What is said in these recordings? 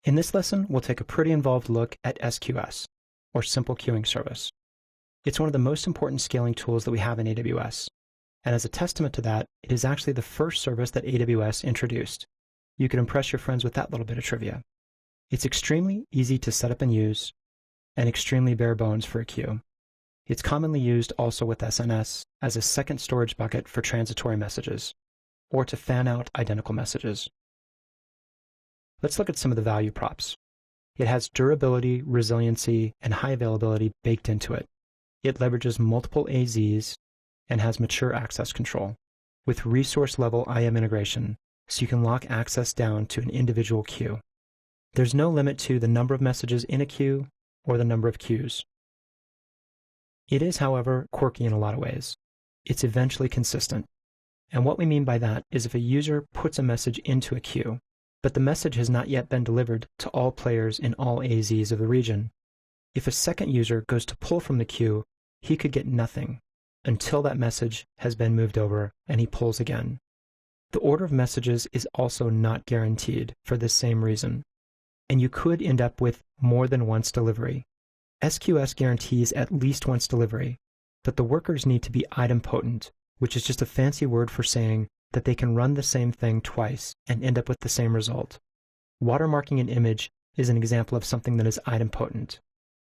In this lesson, we'll take a pretty involved look at SQS, or Simple Queuing Service. It's one of the most important scaling tools that we have in AWS, and as a testament to that, it is actually the first service that AWS introduced. You could impress your friends with that little bit of trivia. It's extremely easy to set up and use, and extremely bare bones for a queue. It's commonly used also with SNS as a second storage bucket for transitory messages, or to fan out identical messages. Let's look at some of the value props. It has durability, resiliency, and high availability baked into it. It leverages multiple AZs and has mature access control, with resource-level IAM integration, so you can lock access down to an individual queue. There's no limit to the number of messages in a queue or the number of queues. It is, however, quirky in a lot of ways. It's eventually consistent. And what we mean by that is if a user puts a message into a queue, but the message has not yet been delivered to all players in all AZs of the region, if a second user goes to pull from the queue, he could get nothing until that message has been moved over and he pulls again. The order of messages is also not guaranteed for this same reason, and you could end up with more than once delivery. SQS guarantees at least once delivery, but the workers need to be idempotent, which is just a fancy word for saying that they can run the same thing twice and end up with the same result. Watermarking an image is an example of something that is idempotent.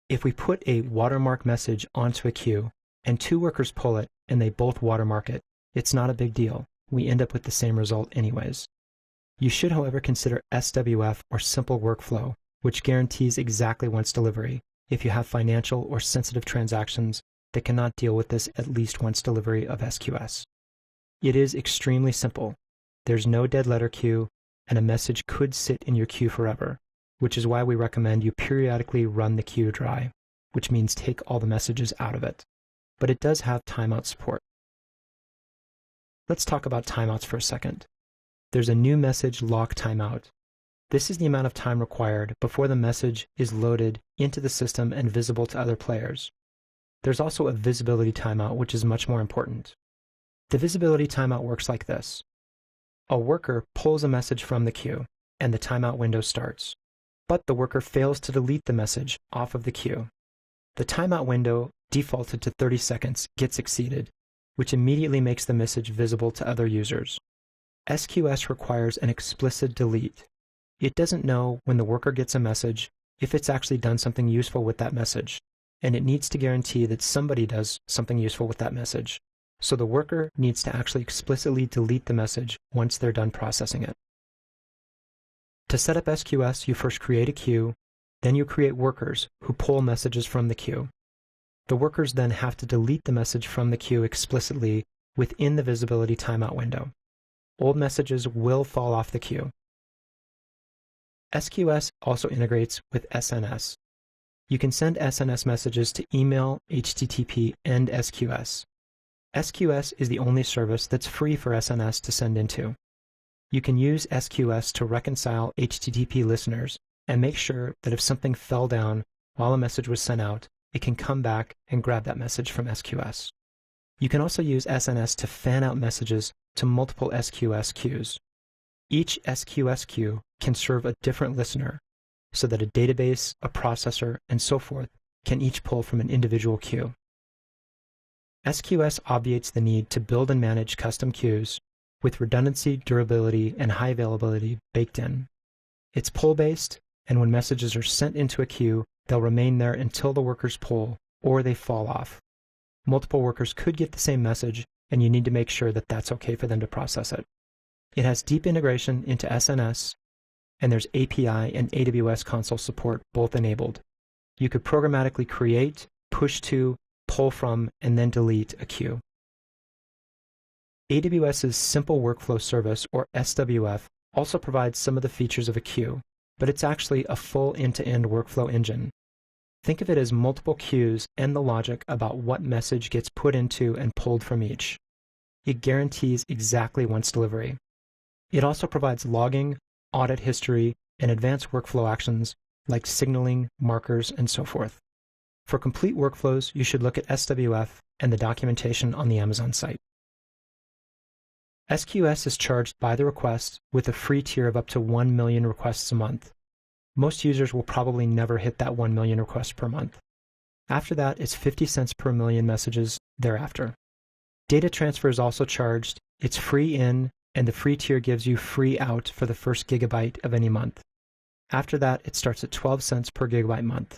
If we put a watermark message onto a queue and two workers pull it and they both watermark it, it's not a big deal. We end up with the same result anyways. You should, however, consider SWF or simple workflow, which guarantees exactly once delivery if you have financial or sensitive transactions that cannot deal with this at least once delivery of SQS. It is extremely simple. There's no dead letter queue, and a message could sit in your queue forever, which is why we recommend you periodically run the queue dry, which means take all the messages out of it. But it does have timeout support. Let's talk about timeouts for a second. There's a new message lock timeout. This is the amount of time required before the message is loaded into the system and visible to other players. There's also a visibility timeout, which is much more important. The visibility timeout works like this. A worker pulls a message from the queue, and the timeout window starts. But the worker fails to delete the message off of the queue. The timeout window, defaulted to 30 seconds, gets exceeded, which immediately makes the message visible to other users. SQS requires an explicit delete. It doesn't know when the worker gets a message if it's actually done something useful with that message, and it needs to guarantee that somebody does something useful with that message. So the worker needs to actually explicitly delete the message once they're done processing it. To set up SQS, you first create a queue, then you create workers who pull messages from the queue. The workers then have to delete the message from the queue explicitly within the visibility timeout window. Old messages will fall off the queue. SQS also integrates with SNS. You can send SNS messages to email, HTTP, and SQS. SQS is the only service that's free for SNS to send into. You can use SQS to reconcile HTTP listeners and make sure that if something fell down while a message was sent out, it can come back and grab that message from SQS. You can also use SNS to fan out messages to multiple SQS queues. Each SQS queue can serve a different listener, so that a database, a processor, and so forth can each pull from an individual queue. SQS obviates the need to build and manage custom queues with redundancy, durability, and high availability baked in. It's pull-based, and when messages are sent into a queue, they'll remain there until the workers pull or they fall off. Multiple workers could get the same message, and you need to make sure that that's okay for them to process it. It has deep integration into SNS, and there's API and AWS console support both enabled. You could programmatically create, push to, pull from, and then delete a queue. AWS's Simple Workflow Service, or SWF, also provides some of the features of a queue, but it's actually a full end-to-end workflow engine. Think of it as multiple queues and the logic about what message gets put into and pulled from each. It guarantees exactly once delivery. It also provides logging, audit history, and advanced workflow actions like signaling, markers, and so forth. For complete workflows, you should look at SWF and the documentation on the Amazon site. SQS is charged by the request with a free tier of up to 1 million requests a month. Most users will probably never hit that 1 million requests per month. After that, it's 50 cents per million messages thereafter. Data transfer is also charged. It's free in, and the free tier gives you free out for the first gigabyte of any month. After that, it starts at 12 cents per gigabyte month.